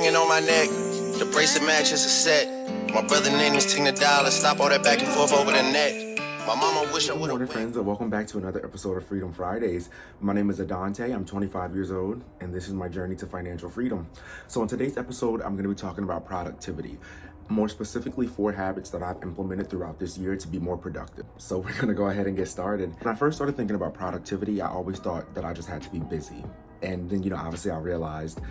hanging on my neck. The bracelet matches a set. My brother name is Ting the Dollar. Stop all that back and forth over the net. My mama wish I Good would morning, have. friends, and welcome back to another episode of Freedom Fridays. My name is Adante. I'm 25 years old, and this is my journey to financial freedom. So in today's episode, I'm going to be talking about productivity. More specifically, 4 habits that I've implemented throughout this year to be more productive. So we're going to go ahead and get started. When I first started thinking about productivity, I always thought that I just had to be busy. And then, obviously I realized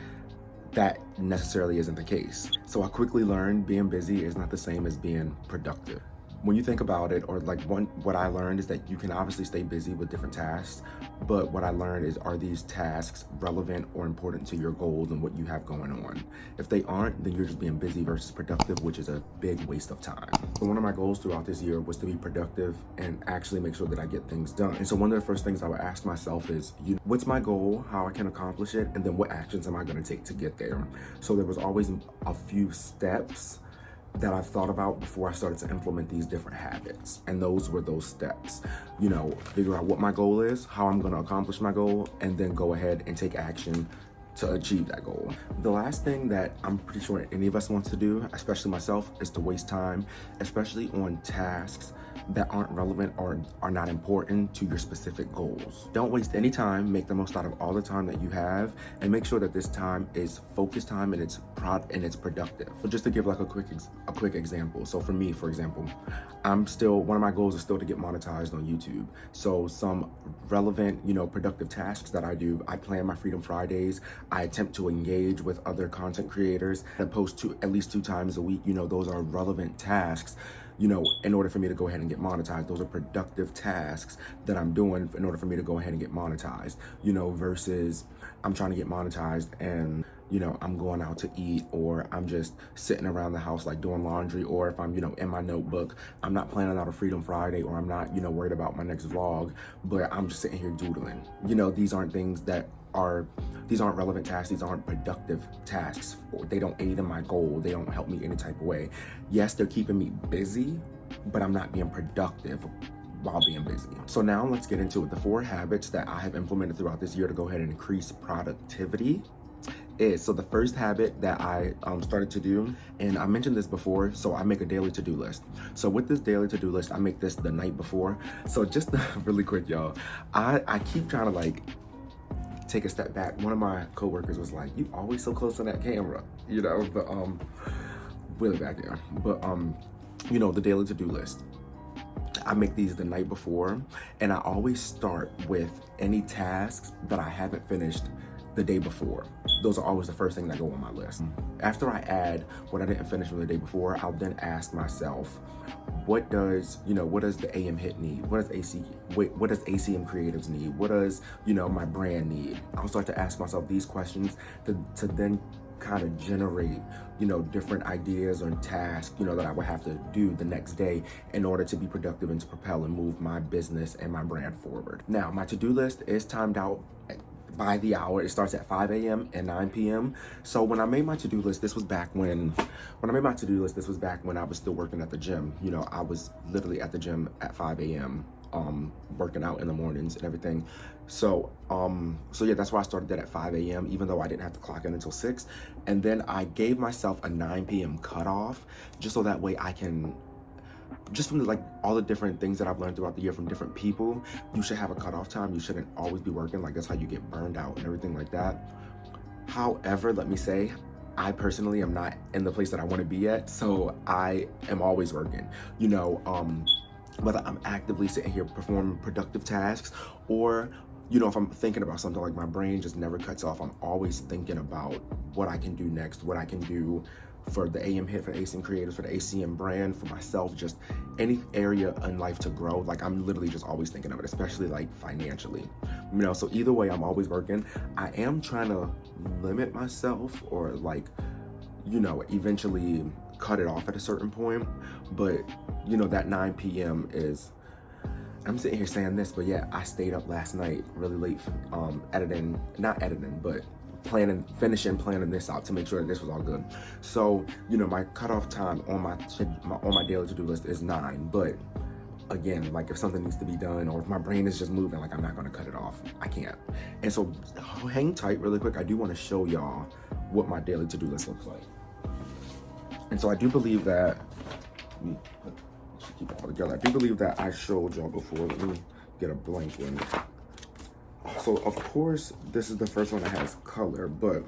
that necessarily isn't the case. So I quickly learned being busy is not the same as being productive. When you think about it, or what I learned is that you can obviously stay busy with different tasks, but what I learned is, are these tasks relevant or important to your goals and what you have going on? If they aren't, then you're just being busy versus productive, which is a big waste of time. So one of my goals throughout this year was to be productive and actually make sure that I get things done. And so one of the first things I would ask myself is, what's my goal, how I can accomplish it, and then what actions am I gonna take to get there? So there was always a few steps that I've thought about before I started to implement these different habits. And those were those steps. Figure out what my goal is, how I'm gonna accomplish my goal, and then go ahead and take action to achieve that goal. The last thing that I'm pretty sure any of us wants to do, especially myself, is to waste time, especially on tasks that aren't relevant or are not important to your specific goals. Don't waste any time, make the most out of all the time that you have, and make sure that this time is focused time and it's productive. So just to give like a quick example. So for me, for example, one of my goals is still to get monetized on YouTube. So some relevant, productive tasks that I do, I plan my Freedom Fridays. I attempt to engage with other content creators and post at least 2 times a week. Those are relevant tasks, in order for me to go ahead and get monetized. Those are productive tasks that I'm doing in order for me to go ahead and get monetized, versus I'm trying to get monetized and, I'm going out to eat, or I'm just sitting around the house like doing laundry, or if I'm, in my notebook, I'm not planning out a Freedom Friday, or I'm not, worried about my next vlog, but I'm just sitting here doodling. These aren't relevant tasks. These aren't productive tasks. They don't aid in my goal. They don't help me any type of way. Yes, they're keeping me busy, but I'm not being productive while being busy. So now let's get into it. The 4 habits that I have implemented throughout this year to go ahead and increase productivity so the first habit that I started to do, and I mentioned this before, so I make a daily to-do list. So with this daily to-do list, I make this the night before. So just really quick, y'all, I keep trying to take a step back. One of my coworkers was like, "You always so close to that camera," but really back there. But the daily to-do list, I make these the night before, and I always start with any tasks that I haven't finished the day before. Those are always the first thing that go on my list. After I add what I didn't finish from the day before, I'll then ask myself, what does the AM hit need? What does ACM creatives need? What does, my brand need? I'll start to ask myself these questions to then kind of generate, different ideas or tasks, that I would have to do the next day in order to be productive and to propel and move my business and my brand forward. Now, my to-do list is timed out by the hour. It starts at 5 a.m. and 9 p.m. So when I made my to-do list, this was back when I was still working at the gym. I was literally at the gym at 5 a.m. Working out in the mornings and everything. So yeah, that's why I started that at 5 a.m. even though I didn't have to clock in until 6. And then I gave myself a 9 p.m. cutoff, just so that way I can, just from all the different things that I've learned throughout the year from different people, you should have a cutoff time. You shouldn't always be working. That's how you get burned out and everything like that. However, let me say, I personally am not in the place that I want to be at, so I am always working. Whether I'm actively sitting here performing productive tasks, or if I'm thinking about something, my brain just never cuts off. I'm always thinking about what I can do next, what I can do for the AM hit, for the ACM creators, for the ACM brand, for myself, just any area in life to grow. I'm literally just always thinking of it, especially financially. So either way, I'm always working. I am trying to limit myself, or eventually cut it off at a certain point. But that 9 p.m. is, I'm sitting here saying this, but yeah, I stayed up last night really late, finishing planning this out to make sure that this was all good. So, my cutoff time on my daily to-do list is 9, but again, if something needs to be done, or if my brain is just moving, I'm not gonna cut it off. I can't. And so hang tight really quick. I do want to show y'all what my daily to-do list looks like. And so I do believe that, keep it all together. I do believe that I showed y'all before. Let me get a blank one. So of course, this is the first one that has color, but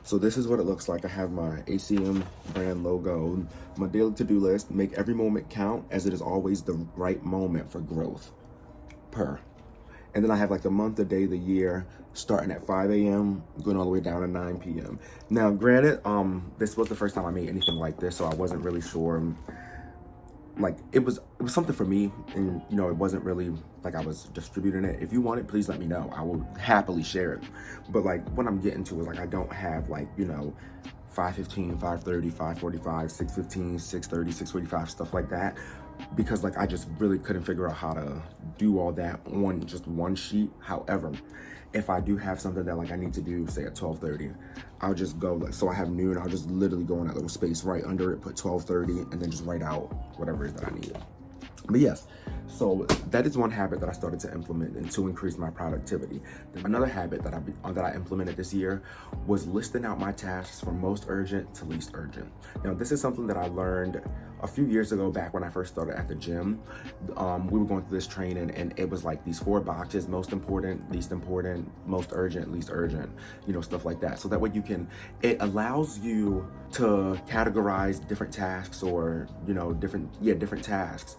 so this is what it looks like. I have my ACM brand logo, my daily to-do list, make every moment count as it is always the right moment for growth, per. And then I have like the month, the day, the year, starting at 5 a.m., going all the way down to 9 p.m. Now, granted, this was the first time I made anything like this, so I wasn't really sure. Like, it was something for me, and you know, it wasn't really like I was distributing it. If you want it, please let me know. I will happily share it. But like, what I'm getting to is like, I don't have like, you know, 5:15, 5:30, 5:45, 6:15, 6:30, 6:45, stuff like that, because like I just really couldn't figure out how to do all that on just one sheet. However, if I do have something that like I need to do, say at 12:30, I'll just go like, so I have noon, I'll just literally go in that little space right under it, put 12:30, and then just write out whatever it is that I need. But yes, so that is one habit that I started to implement and to increase my productivity. Another habit that I implemented this year was listing out my tasks from most urgent to least urgent. Now, this is something that I learned a few years ago back when I first started at the gym. We were going through this training and it was like these 4 boxes: most important, least important, most urgent, least urgent, you know, stuff like that. So that way it allows you to categorize different tasks, or, you know, different tasks.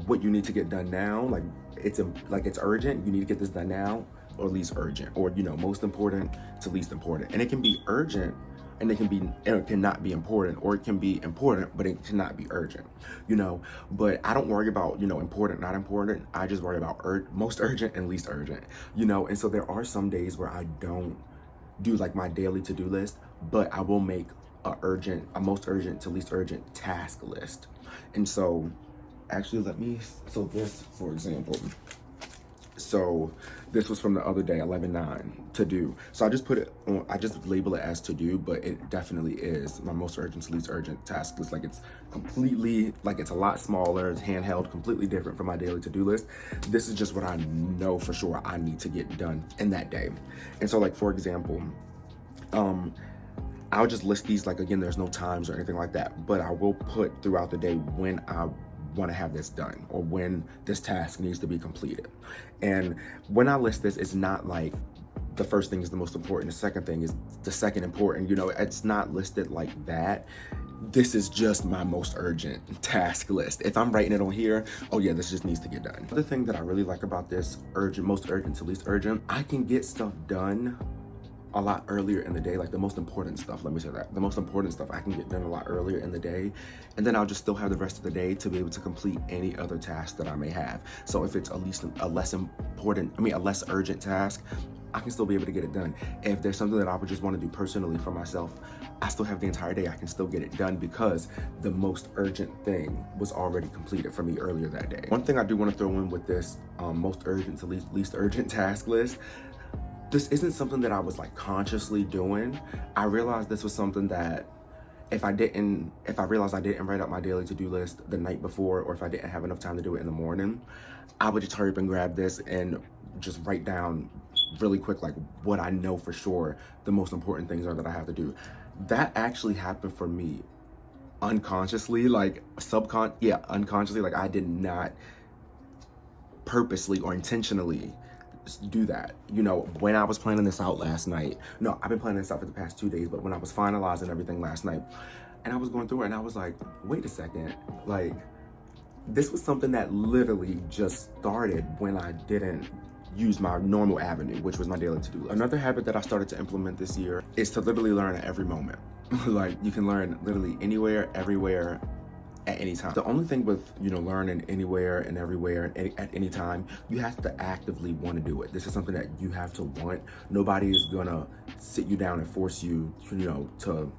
What you need to get done now, like it's urgent, you need to get this done now, or least urgent, or, you know, most important to least important. And it can be urgent, and it cannot be important, or it can be important but it cannot be urgent, you know. But I don't worry about, you know, important, not important. I just worry about most urgent and least urgent, you know. And so there are some days where I don't do like my daily to-do list, but I will make a most urgent to least urgent task list. And so actually, so this, for example, so this was from the other day, 11/9, to do. So I just put it on, I just label it as to do, but it definitely is my most urgent to least urgent task list. Like, it's completely, like, it's a lot smaller, it's handheld, completely different from my daily to-do list. This is just what I know for sure I need to get done in that day. And so, like, for example, I'll just list these, like, again, there's no times or anything like that, but I will put throughout the day when I want to have this done, or when this task needs to be completed. And when I list this, it's not like the first thing is the most important, the second thing is the second important, you know, it's not listed like that. This is just my most urgent task list. If I'm writing it on here, oh yeah, this just needs to get done. Another thing that I really like about this most urgent to least urgent, I can get stuff done a lot earlier in the day. Like, the most important stuff, let me say that, the most important stuff I can get done a lot earlier in the day, and then I'll just still have the rest of the day to be able to complete any other task that I may have. So if it's a less urgent task, I can still be able to get it done. If there's something that I would just want to do personally for myself, I still have the entire day, I can still get it done, because the most urgent thing was already completed for me earlier that day. One thing I do want to throw in with this most urgent to least urgent task list, this isn't something that I was like consciously doing. I realized this was something that if I realized I didn't write out my daily to-do list the night before, or if I didn't have enough time to do it in the morning, I would just hurry up and grab this and just write down really quick, like, what I know for sure the most important things are that I have to do. That actually happened for me unconsciously, like unconsciously. Like, I did not purposely or intentionally do that. You know, when I was planning this out last night, no, I've been planning this out for the past 2 days, but when I was finalizing everything last night, and I was going through it, and I was like, wait a second, like, this was something that literally just started when I didn't use my normal avenue, which was my daily to-do list. Another habit that I started to implement this year is to literally learn at every moment. Like, you can learn literally anywhere, everywhere, at any time. The only thing with, you know, learning anywhere and everywhere and at any time, you have to actively want to do it. This is something that you have to want. Nobody is gonna sit you down and force you, you know, to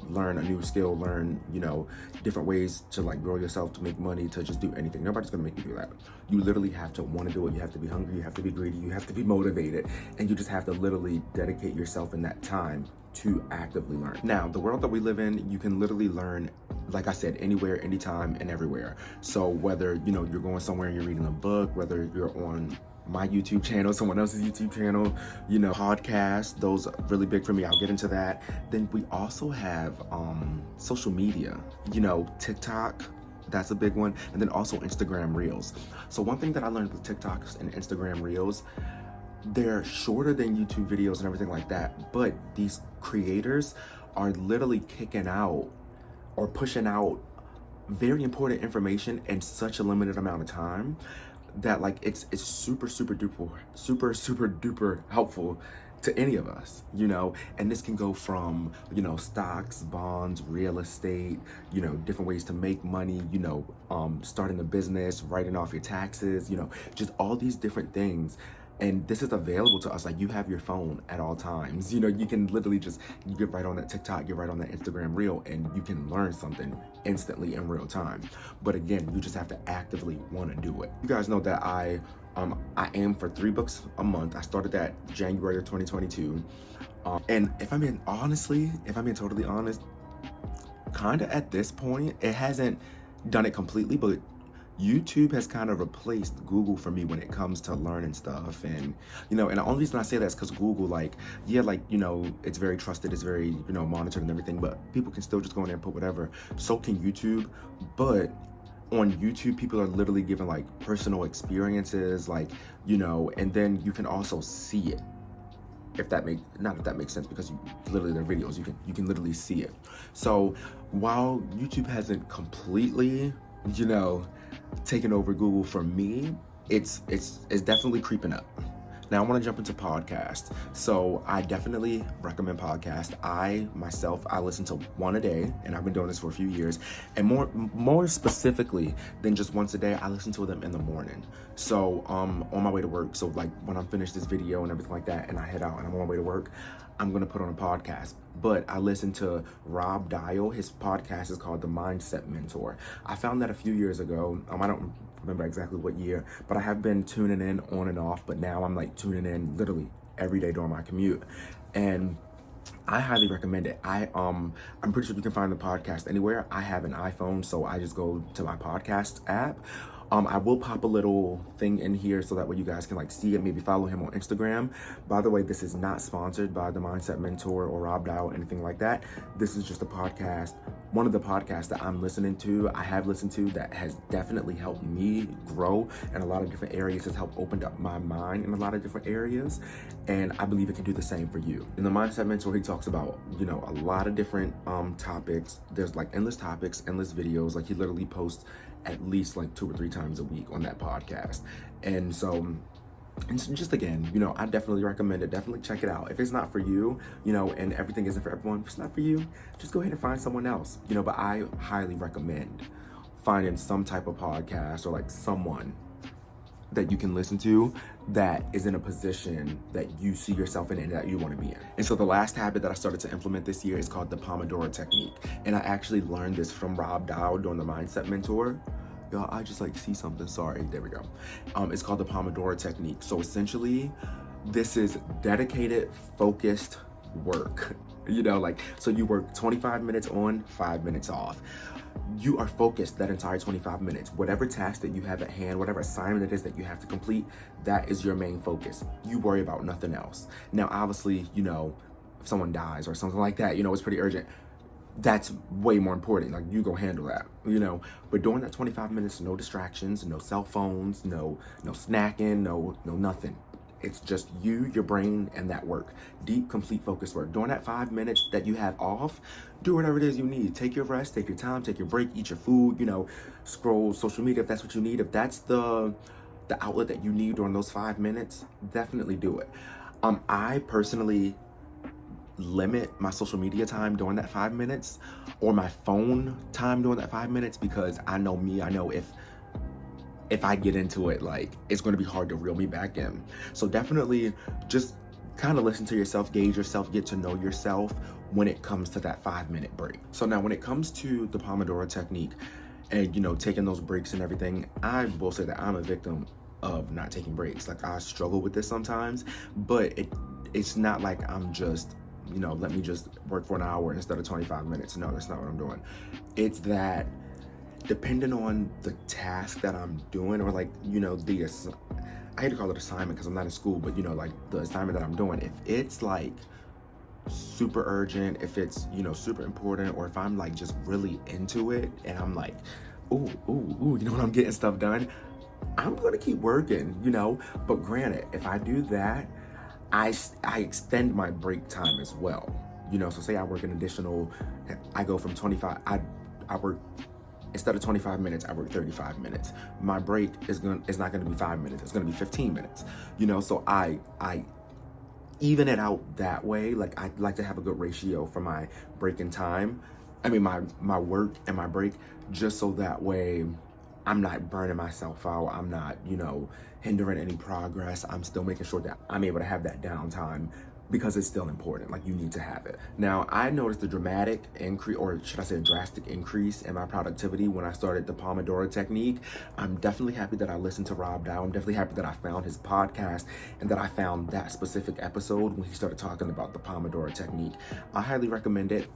learn a new skill, learn, you know, different ways to like grow yourself, to make money, to just do anything. Nobody's gonna make you do that. You literally have to want to do it. You have to be hungry, you have to be greedy, you have to be motivated, and you just have to literally dedicate yourself in that time to actively learn. Now, the world that we live in, you can literally learn, like I said, anywhere, anytime, and everywhere. So whether, you know, you're going somewhere and you're reading a book, whether you're on my YouTube channel, someone else's YouTube channel, you know, podcasts, those are really big for me. I'll get into that. Then we also have social media, you know, TikTok, that's a big one, and then also Instagram Reels. So one thing that I learned with TikToks and Instagram Reels, they're shorter than YouTube videos and everything like that, but these creators are literally kicking out or pushing out very important information in such a limited amount of time that like it's super duper helpful to any of us, you know. And this can go from, you know, stocks, bonds, real estate, you know, different ways to make money, you know, starting a business, writing off your taxes, you know, just all these different things. And this is available to us. Like, you have your phone at all times. You know, you can literally just, you get right on that TikTok, get right on that Instagram Reel, and you can learn something instantly in real time. But again, you just have to actively want to do it. You guys know that I aim for 3 books a month. I started that January of 2022. And if I'm being totally honest, kind of at this point, it hasn't done it completely, but YouTube has kind of replaced Google for me when it comes to learning stuff. And, you know, and the only reason I say that is because Google, like, yeah, like, you know, it's very trusted, it's very, you know, monitored and everything, but people can still just go in there and put whatever. So can YouTube. But on YouTube, people are literally giving like personal experiences, like, you know, and then you can also see it. Not if that makes sense, because literally their videos, you can literally see it. So while YouTube hasn't completely, you know, taken over Google for me, it's definitely creeping up. Now I want to jump into podcasts. So I definitely recommend podcasts. I listen to one a day, and I've been doing this for a few years. And more specifically than just once a day, I listen to them in the morning. So on my way to work. So like when I'm finished this video and everything like that, and I head out and I'm on my way to work, I'm gonna put on a podcast. But I listen to Rob Dial. His podcast is called The Mindset Mentor. I found that a few years ago. I don't remember exactly what year, but I have been tuning in on and off. But now I'm like tuning in literally every day during my commute, and I highly recommend it. I'm pretty sure you can find the podcast anywhere. I have an iPhone, so I just go to my podcast app. I will pop a little thing in here so that way you guys can like see it, maybe follow him on Instagram. By the way, this is not sponsored by The Mindset Mentor or Rob Dow or anything like that. This is just a podcast, one of the podcasts that I'm listening to, I have listened to, that has definitely helped me grow in a lot of different areas. Has helped open up my mind in a lot of different areas. And I believe it can do the same for you. In The Mindset Mentor, he talks about, you know, a lot of different topics. There's like endless topics, endless videos. Like he literally posts at least like 2 or 3 times a week on that podcast. And so, just again, you know, I definitely recommend it. Definitely check it out. If it's not for you, you know, and everything isn't for everyone, if it's not for you, just go ahead and find someone else, you know. But I highly recommend finding some type of podcast or like someone that you can listen to that is in a position that you see yourself in and that you want to be in. And so the last habit that I started to implement this year is called the Pomodoro technique. And I actually learned this from Rob Dow during the Mindset Mentor. Y'all, I just like see something, sorry, there we go. It's called the Pomodoro technique. So essentially, this is dedicated, focused work. You know, like, so you work 25 minutes on, 5 minutes off. You are focused that entire 25 minutes. Whatever task that you have at hand, whatever assignment it is that you have to complete, that is your main focus. You worry about nothing else. Now, obviously, you know, if someone dies or something like that, you know, it's pretty urgent. That's way more important. Like, you go handle that, you know. But during that 25 minutes, no distractions, no cell phones, no snacking, no nothing. It's just you, your brain, and that work. Deep, complete focus work. During that 5 minutes that you have off, do whatever it is you need. Take your rest, take your time, take your break, eat your food, you know, scroll social media if that's what you need. If that's the outlet that you need during those 5 minutes, definitely do it. I personally limit my social media time during that 5 minutes, or my phone time during that 5 minutes, because I know me, I know if I get into it, like, it's going to be hard to reel me back in. So definitely just kind of listen to yourself, gauge yourself, get to know yourself when it comes to that 5-minute break. So now when it comes to the Pomodoro technique and, you know, taking those breaks and everything, I will say that I'm a victim of not taking breaks. Like, I struggle with this sometimes, but it's not like I'm just, you know, let me just work for an hour instead of 25 minutes. No, that's not what I'm doing. It's that depending on the task that I'm doing, or like, you know, I hate to call it assignment because I'm not in school, but you know, like the assignment that I'm doing, if it's like super urgent, if it's, you know, super important, or if I'm like just really into it and I'm like, ooh, ooh, ooh, you know, when I'm getting stuff done, I'm gonna keep working, you know. But granted, if I do that, I extend my break time as well. You know, so say I work an additional, I go from 25, I work, instead of 25 minutes, I work 35 minutes. My break is not gonna be 5 minutes, it's gonna be 15 minutes. You know, so I even it out that way. Like I like to have a good ratio for my break in time. I mean my work and my break, just so that way I'm not burning myself out. I'm not, you know, hindering any progress. I'm still making sure that I'm able to have that downtime because it's still important. Like you need to have it. Now, I noticed a dramatic increase, or should I say a drastic increase in my productivity when I started the Pomodoro technique. I'm definitely happy that I listened to Rob Dow. I'm definitely happy that I found his podcast and that I found that specific episode when he started talking about the Pomodoro technique. I highly recommend it.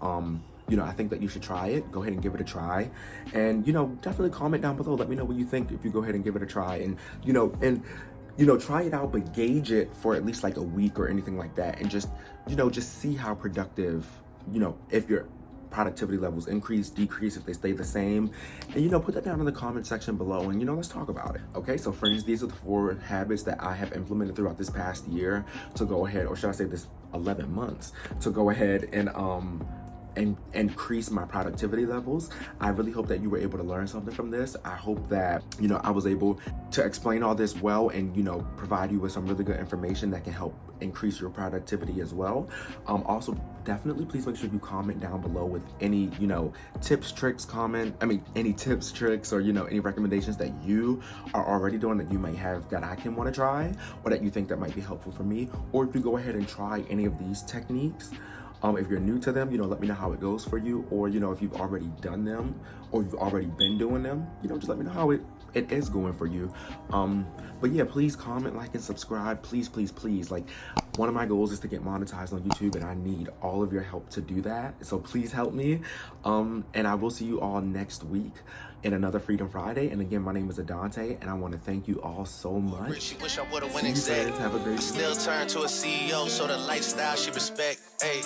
You know, I think that you should try it. Go ahead and give it a try. And, you know, definitely comment down below. Let me know what you think if you go ahead and give it a try. And, you know, try it out, but gauge it for at least like a week or anything like that. And just, you know, just see how productive, you know, if your productivity levels increase, decrease, if they stay the same. And, you know, put that down in the comment section below and, you know, let's talk about it. Okay, so friends, these are the 4 habits that I have implemented throughout this past year to go ahead, or should I say this 11 months, to go ahead and increase my productivity levels. I really hope that you were able to learn something from this. I hope that, you know, I was able to explain all this well and, you know, provide you with some really good information that can help increase your productivity as well. Also, definitely please make sure you comment down below with any, you know, tips, tricks, any tips, tricks, or, you know, any recommendations that you are already doing that you might have that I can want to try, or that you think that might be helpful for me. Or if you go ahead and try any of these techniques, if you're new to them, you know, let me know how it goes for you. Or, you know, if you've already done them or you've already been doing them, you know, just let me know how it is going for you. But yeah, please comment, like, and subscribe. Please, please, please. Like, one of my goals is to get monetized on YouTube, and I need all of your help to do that. So please help me. And I will see you all next week in another Freedom Friday. And again, my name is Adante, and I want to thank you all so much. She wish I would've went See you exec. friends. Have a great I still turn to a CEO, so the lifestyle she respect. Hey,